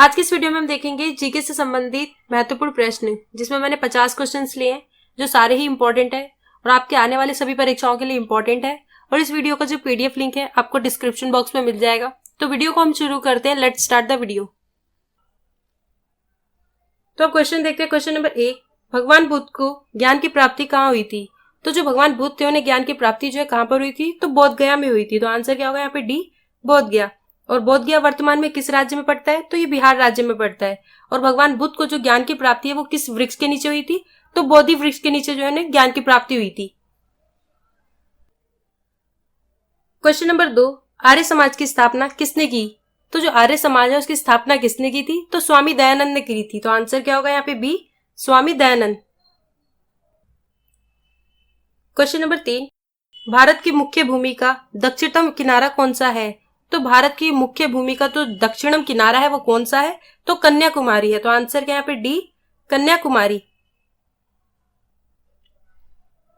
आज की इस वीडियो में हम देखेंगे जीके से संबंधित महत्वपूर्ण प्रश्न, जिसमें मैंने 50 क्वेश्चंस लिए हैं जो सारे ही इंपॉर्टेंट है और आपके आने वाले सभी परीक्षाओं के लिए इंपॉर्टेंट है। और इस वीडियो का जो पीडीएफ लिंक है आपको डिस्क्रिप्शन बॉक्स में मिल जाएगा। तो वीडियो को हम शुरू करते हैं। Let's start the video. तो अब क्वेश्चन देखते हैं। क्वेश्चन नंबर 1, भगवान बुद्ध को ज्ञान की प्राप्ति कहाँ हुई थी? तो जो भगवान बुद्ध थे उन्हें ज्ञान की प्राप्ति जो है कहाँ पर हुई थी? तो बोध गया में हुई थी। तो आंसर क्या होगा यहाँ पे? डी, बोध गया। और बोध गया वर्तमान में किस राज्य में पड़ता है? तो ये बिहार राज्य में पड़ता है। और भगवान बुद्ध को जो ज्ञान की प्राप्ति है वो किस वृक्ष के नीचे हुई थी? तो बोधि वृक्ष के नीचे जो है ज्ञान की प्राप्ति हुई थी। क्वेश्चन नंबर 2, आर्य समाज की स्थापना किसने की? तो जो आर्य समाज है उसकी स्थापना किसने की थी? तो स्वामी दयानंद ने की थी। तो आंसर क्या होगा यहाँ पे? B, Swami Dayanand. Question number 3, Bharat की मुख्य भूमि का दक्षिणतम किनारा कौन सा है? तो भारत की मुख्य भूमि का जो दक्षिणम किनारा है वो कौन सा है? तो कन्याकुमारी है। तो आंसर क्या यहाँ पे? D, Kanyakumari.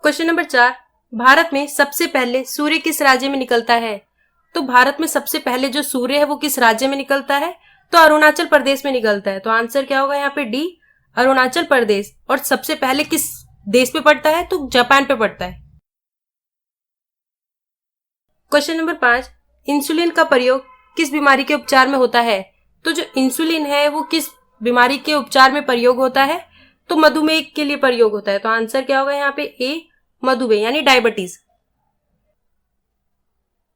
Question number 4, Bharat में सबसे पहले सूर्य किस राज्य में निकलता है? तो भारत में सबसे पहले जो सूर्य है वो किस राज्य में निकलता है? तो अरुणाचल प्रदेश में निकलता है। तो आंसर क्या होगा यहाँ पे? डी, अरुणाचल प्रदेश। और सबसे पहले किस देश पे पड़ता है? तो जापान पे पड़ता है। क्वेश्चन नंबर 5, इंसुलिन का प्रयोग किस बीमारी के उपचार में होता है? तो जो इंसुलिन है वो किस बीमारी के उपचार में प्रयोग होता है? तो मधुमेह के लिए प्रयोग होता है। तो आंसर क्या होगा यहाँ पे? ए, मधुमेह यानी डायबिटीज।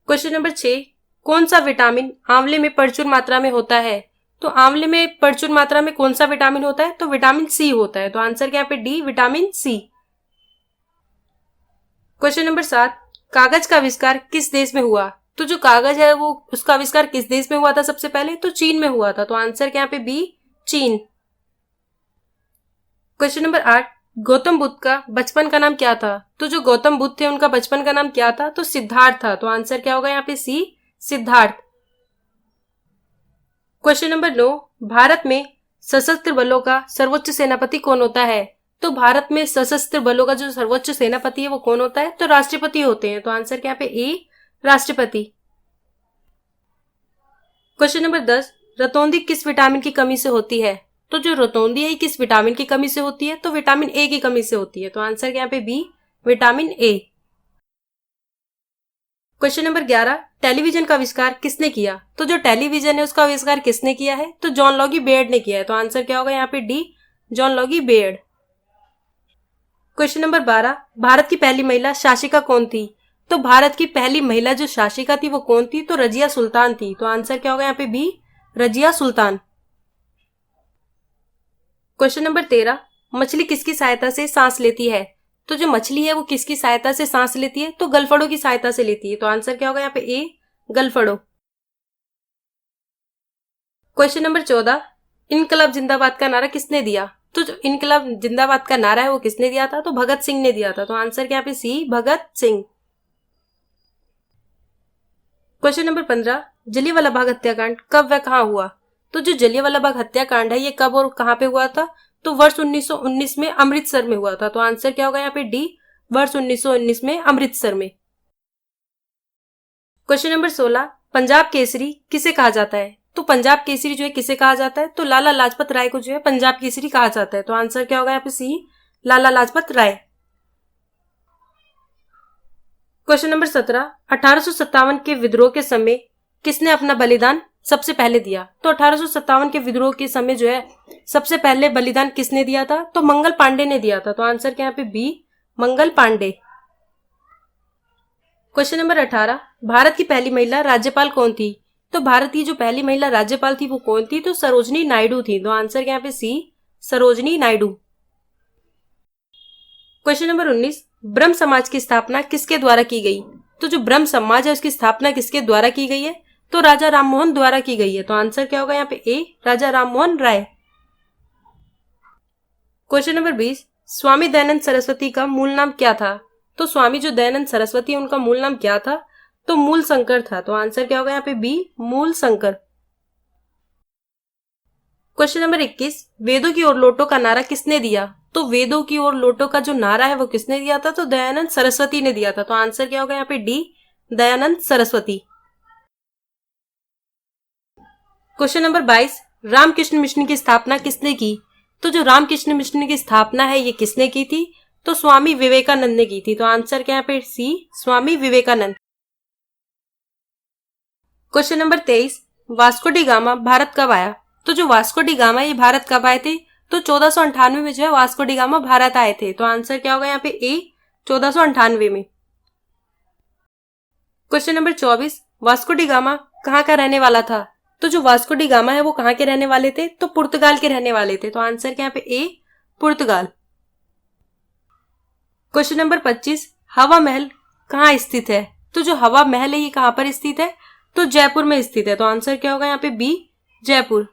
क्वेश्चन नंबर 6, कौन सा विटामिन आंवले में प्रचुर मात्रा में होता है? तो आंवले में प्रचुर मात्रा में कौन सा विटामिन होता है? तो विटामिन सी होता है। तो आंसर क्या यहाँ पे? D, vitamin C. Question number 7, कागज का आविष्कार किस देश में हुआ? तो जो कागज है वो उसका आविष्कार किस देश में हुआ था सबसे पहले? तो चीन में हुआ था। तो आंसर क्या यहाँ पे? बी, चीन। क्वेश्चन नंबर 8, गौतम बुद्ध का बचपन का नाम क्या था? तो जो गौतम बुद्ध थे उनका बचपन का नाम क्या था? तो सिद्धार्थ था। तो आंसर क्या होगा यहाँ पे? सी, सिद्धार्थ। क्वेश्चन नंबर 9, भारत में सशस्त्र बलों का सर्वोच्च सेनापति कौन होता है? तो भारत में सशस्त्र बलों का जो सर्वोच्च सेनापति है वो कौन होता है? तो राष्ट्रपति होते हैं। तो आंसर क्या पे? ए, राष्ट्रपति। क्वेश्चन नंबर 10, रतौंधी किस विटामिन की कमी से होती है? तो जो रतौंधी है किस विटामिन की कमी से होती है? तो विटामिन ए की कमी से होती है। तो आंसर क्या पे? B, vitamin A. Question number 11, television का आविष्कार किसने किया? तो जो टेलीविजन है उसका आविष्कार किसने किया है? तो जॉन लॉगी बेयर्ड ने किया है। तो आंसर क्या होगा यहाँ पे? डी, जॉन लॉगी बेयर्ड। क्वेश्चन नंबर 12, भारत की पहली महिला शासिका कौन थी? तो भारत की पहली महिला जो शासिका थी वो कौन थी? तो रजिया सुल्तान थी। तो आंसर क्या होगा यहाँ पे? B, Razia Sultan. Question number 13, मछली किसकी सहायता से सांस लेती है? तो जो मछली है वो किसकी सहायता से सांस लेती है? तो गलफड़ों की सहायता से लेती है। तो आंसर क्या होगा यहाँ पे? ए, गलफड़ों। क्वेश्चन नंबर 14, इनकलाब जिंदाबाद का नारा किसने दिया? तो जो इनकलाब जिंदाबाद का नारा है वो किसने दिया था? तो भगत सिंह ने दिया था। तो आंसर क्या पे? सी, भगत सिंह। क्वेश्चन नंबर 15, जलियांवाला बाग हत्याकांड कब व कहाँ हुआ? तो जो जलियांवाला बाग हत्याकांड है ये कब और कहाँ पे हुआ था? तो वर्ष 1919 में अमृतसर में हुआ था। तो आंसर क्या होगा यहाँ पे? डी, वर्ष 1919 में अमृतसर में। क्वेश्चन नंबर 16, पंजाब केसरी किसे कहा जाता है? तो पंजाब केसरी जो है किसे कहा जाता है? तो लाला लाजपत राय को जो है पंजाब केसरी कहा जाता है। तो आंसर क्या होगा यहाँ पे? सी, लाला लाजपत राय। क्वेश्चन नंबर 17, 1857 के विद्रोह के समय किसने अपना बलिदान सबसे पहले दिया? तो 1857 के विद्रोह के समय जो है सबसे पहले बलिदान किसने दिया था? तो मंगल पांडे ने दिया था। तो आंसर क्या यहाँ पे? B, Mangal Pandey. Question number 18, Bharat की पहली महिला राज्यपाल कौन थी? तो भारत की जो पहली महिला राज्यपाल थी वो कौन थी? तो सरोजनी नायडू थी। तो आंसर क्या यहाँ पे? सी, सरोजनी नायडू। क्वेश्चन नंबर 19, ब्रह्म समाज की स्थापना किसके द्वारा की गई? तो जो ब्रह्म समाज है उसकी स्थापना किसके द्वारा की गई है? तो राजा राममोहन द्वारा की गई है। तो आंसर क्या होगा यहाँ पे? ए, राजा राममोहन राय। क्वेश्चन नंबर 20, स्वामी दयानंद सरस्वती का मूल नाम क्या था? तो स्वामी जो दयानंद सरस्वती है उनका मूल नाम क्या था? तो मूल शंकर था। तो आंसर क्या होगा यहाँ पे? बी, मूल शंकर। क्वेश्चन नंबर 21, वेदों की ओर लौटो का नारा किसने दिया? तो वेदों की ओर लौटो का जो नारा है वो किसने दिया था? तो दयानंद सरस्वती ने दिया था। तो आंसर क्या होगा यहाँ पे? D, Dayanand Saraswati. Question number 22, Ramakrishna mission की स्थापना किसने की? तो जो रामकृष्ण मिशन की स्थापना है ये किसने की थी? तो स्वामी विवेकानंद ने की थी। तो आंसर क्या है पे C, Swami Vivekananda. Question number 23, Vasco da Gama Bharat कब आया? तो जो वास्को डी गामा ये भारत कब आए थे? तो 1498 में जो है वास्को डी गामा भारत आए थे। तो आंसर क्या होगा यहाँ पे ए, 1498 में। Question number 24, Vasco da gamma कहाँ का रहने वाला था? तो जो वास्को डी गामा है वो कहाँ के रहने वाले थे? तो पुर्तगाल के रहने वाले थे। तो आंसर क्या यहाँ पे ए, पुर्तगाल। क्वेश्चन नंबर 25, हवा महल कहाँ स्थित है? तो जो हवा महल है ये कहाँ पर स्थित है? तो जयपुर में स्थित है। तो आंसर क्या होगा यहाँ पे B, Jaipur.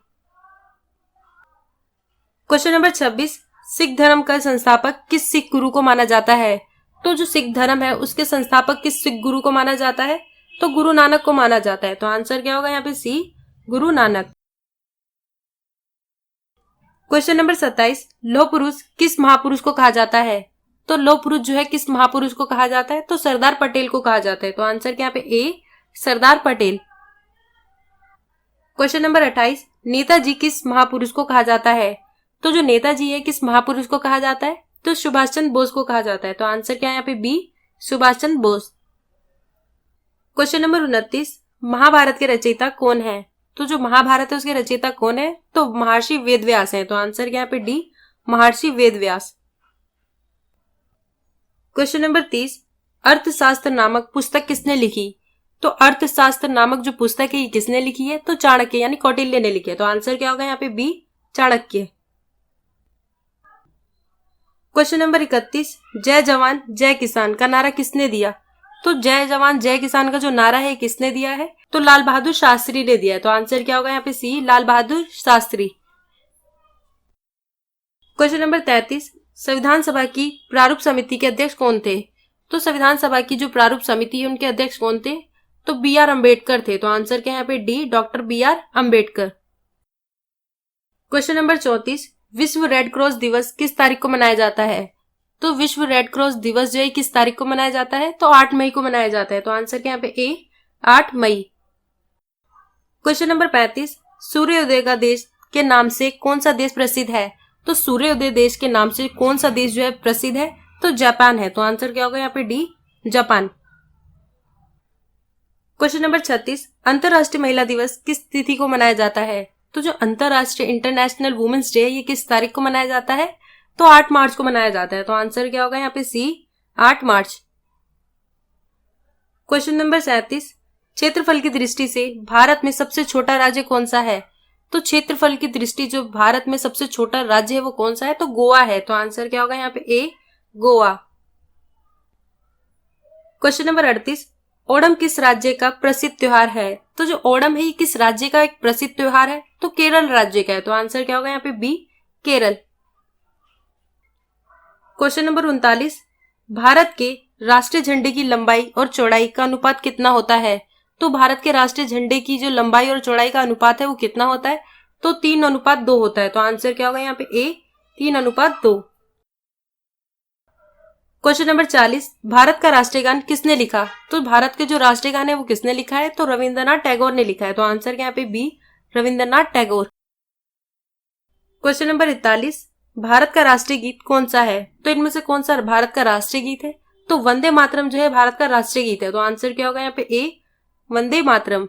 Question number 26, Sikh धर्म का संस्थापक किस सिख गुरु को माना जाता है? तो जो सिख धर्म है उसके संस्थापक किस सिख गुरु को माना जाता है? तो गुरु नानक को माना जाता है। तो आंसर क्या होगा यहाँ पे सी, गुरु नानक। क्वेश्चन नंबर 27, लौह पुरुष किस महापुरुष को कहा जाता है? तो लौह पुरुष जो है किस महापुरुष को कहा जाता है? तो सरदार पटेल को कहा जाता है। तो आंसर क्या यहाँ पे ए, सरदार पटेल। क्वेश्चन नंबर 28, नेताजी किस महापुरुष को कहा जाता है? तो जो नेताजी है किस महापुरुष को कहा जाता है? तो सुभाष चंद्र बोस को कहा जाता है। तो आंसर क्या है यहाँ पे B, Subhash Chandra Bose. Question number 29, Mahabharat के रचयिता कौन है? तो जो महाभारत है उसके रचयिता कौन है? तो महर्षि वेदव्यास है। तो आंसर क्या यहाँ पे डी, महर्षि वेदव्यास। क्वेश्चन नंबर 30, अर्थशास्त्र नामक पुस्तक किसने लिखी? तो अर्थशास्त्र नामक जो पुस्तक है ये किसने लिखी है? तो चाणक्य यानी कौटिल्य ने लिखी है। तो आंसर क्या होगा यहाँ पे बी, चाणक्य। क्वेश्चन नंबर 31, जय जवान जय किसान का नारा किसने दिया? तो जय जवान जय किसान का जो नारा है किसने दिया है? तो लाल बहादुर शास्त्री ने दिया है। तो आंसर क्या होगा यहाँ पे सी, लाल बहादुर शास्त्री। क्वेश्चन नंबर 33, संविधान सभा की प्रारूप समिति के अध्यक्ष कौन थे? तो संविधान सभा की जो प्रारूप समिति है उनके अध्यक्ष कौन थे? तो बी आर अम्बेडकर थे। तो आंसर क्या है यहाँ पे D, doctor B R Ambedkar. Question number 34, विश्व रेड क्रॉस दिवस किस तारीख को मनाया जाता है? तो विश्व रेड क्रॉस दिवस जो है किस तारीख को मनाया जाता है? तो 8 मई को मनाया जाता है। तो आंसर क्या यहाँ पे ए, 8 मई। क्वेश्चन नंबर 35, सूर्योदय का देश के नाम से कौन सा देश प्रसिद्ध है? तो सूर्योदय देश के नाम से कौन सा देश जो है प्रसिद्ध है? तो जापान है। तो आंसर क्या होगा यहाँ पे डी, जापान। क्वेश्चन नंबर 36, अंतर्राष्ट्रीय महिला दिवस किस तिथि को मनाया जाता है? तो जो अंतर्राष्ट्रीय इंटरनेशनल वुमेन्स डे है ये किस तारीख को मनाया जाता है? तो 8 मार्च को मनाया जाता है। तो आंसर क्या होगा यहाँ पे सी, 8 मार्च। क्वेश्चन नंबर 37, क्षेत्रफल की दृष्टि से भारत में सबसे छोटा राज्य कौन सा है? तो क्षेत्रफल की दृष्टि जो भारत में सबसे छोटा राज्य है वो कौन सा है? तो गोवा है। तो आंसर क्या होगा यहाँ पे ए, गोवा। क्वेश्चन नंबर 38, ओणम किस राज्य का प्रसिद्ध त्योहार है? तो जो ओणम है ये किस राज्य का एक प्रसिद्ध त्योहार है? तो केरल राज्य का है। तो आंसर क्या होगा यहाँ पे B, Kerala. Question number 39, Bharat के राष्ट्रीय झंडे की लंबाई और चौड़ाई का अनुपात कितना होता है? तो भारत के राष्ट्रीय झंडे की जो लंबाई और चौड़ाई का अनुपात है वो कितना होता है? तो 3:2 होता है। तो आंसर क्या होगा यहाँ पे ए, 3:2। क्वेश्चन नंबर 40, भारत का राष्ट्रीय गान किसने लिखा? तो भारत के जो राष्ट्रीय गान है वो किसने लिखा है? तो रविंद्रनाथ टैगोर ने लिखा है। तो आंसर क्या यहाँ पे B, Rabindranath Tagore. Question number 41, Bharat का राष्ट्रीय गीत कौन सा है? तो इनमें से कौन सा भारत का राष्ट्रीय गीत है? तो वंदे मातरम जो है भारत का राष्ट्रीय गीत है। तो आंसर क्या होगा यहाँ पे ए, वंदे मातरम।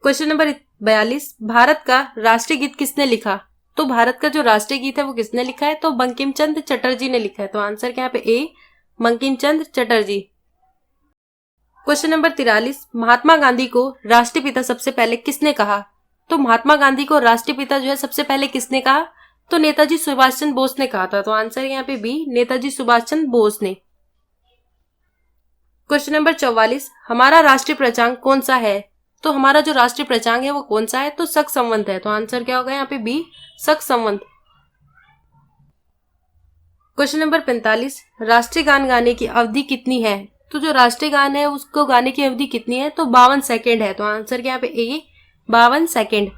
क्वेश्चन नंबर 42, भारत का राष्ट्रीय गीत किसने लिखा? तो भारत का जो राष्ट्रीय गीत है वो किसने लिखा है? तो बंकिम चंद्र चटर्जी ने लिखा है। तो आंसर क्या यहाँ पे ए, बंकिम चंद्र चटर्जी। क्वेश्चन नंबर 43, महात्मा गांधी को राष्ट्रपिता सबसे पहले किसने कहा? तो महात्मा गांधी को राष्ट्रपिता जो है सबसे पहले किसने कहा? तो नेताजी सुभाष चंद्र बोस ने कहा था। तो आंसर यहाँ पे बी, नेताजी सुभाष चंद्र बोस ने। क्वेश्चन नंबर 44, हमारा राष्ट्रीय प्रचांग कौन सा है? तो हमारा जो राष्ट्रीय प्रचांग है वो कौन सा है? तो शक संवत है। तो आंसर क्या होगा यहाँ पे बी, शक संवत। क्वेश्चन नंबर 45, राष्ट्रीय गान गाने की अवधि कितनी है? तो जो राष्ट्रीय गान है उसको गाने की अवधि कितनी है? तो 52 सेकेंड है। तो आंसर क्या यहाँ पे ए, 52 second.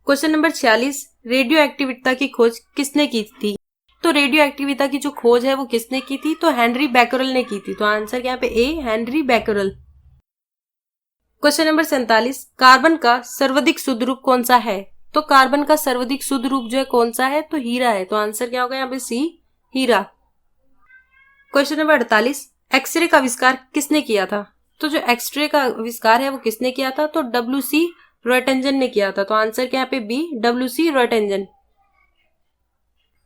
Question number 46, radio activity की खोज किसने की थी? तो रेडियो एक्टिविटी की जो खोज है वो किसने की थी? तो हेनरी बैकरल ने की थी। तो आंसर क्या यहाँ पे A, Henri Becquerel. Question number 47, carbon का सर्वाधिक शुद्ध रूप कौन सा है? तो कार्बन का सर्वाधिक शुद्ध रूप जो है कौन सा है? तो हीरा है। तो आंसर क्या होगा यहाँ पे? सी, हीरा। क्वेश्चन नंबर 48, एक्सरे का आविष्कार किसने किया था? तो जो एक्सरे का आविष्कार है वो किसने किया था? तो डब्ल्यू.सी. रॉयटंजन ने किया था। तो आंसर क्या यहाँ पे? बी, डब्ल्यू.सी. रॉयटंजन।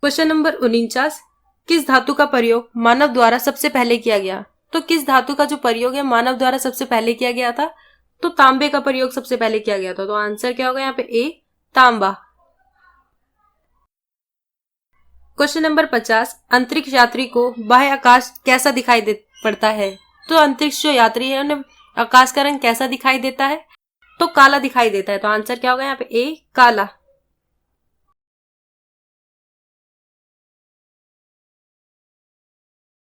क्वेश्चन नंबर 49, किस धातु का प्रयोग मानव द्वारा सबसे पहले किया गया? तो किस धातु का जो प्रयोग है मानव द्वारा सबसे पहले किया गया था? तो तांबे का प्रयोग सबसे पहले किया गया था। तो आंसर क्या होगा यहाँ पे? ए, तांबा। क्वेश्चन नंबर 50, अंतरिक्ष यात्री को बाह्य आकाश कैसा दिखाई दे पड़ता है? तो अंतरिक्ष जो यात्री है उन्हें आकाश का रंग कैसा दिखाई देता है? तो काला दिखाई देता है। तो आंसर क्या होगा यहाँ पे? ए, काला।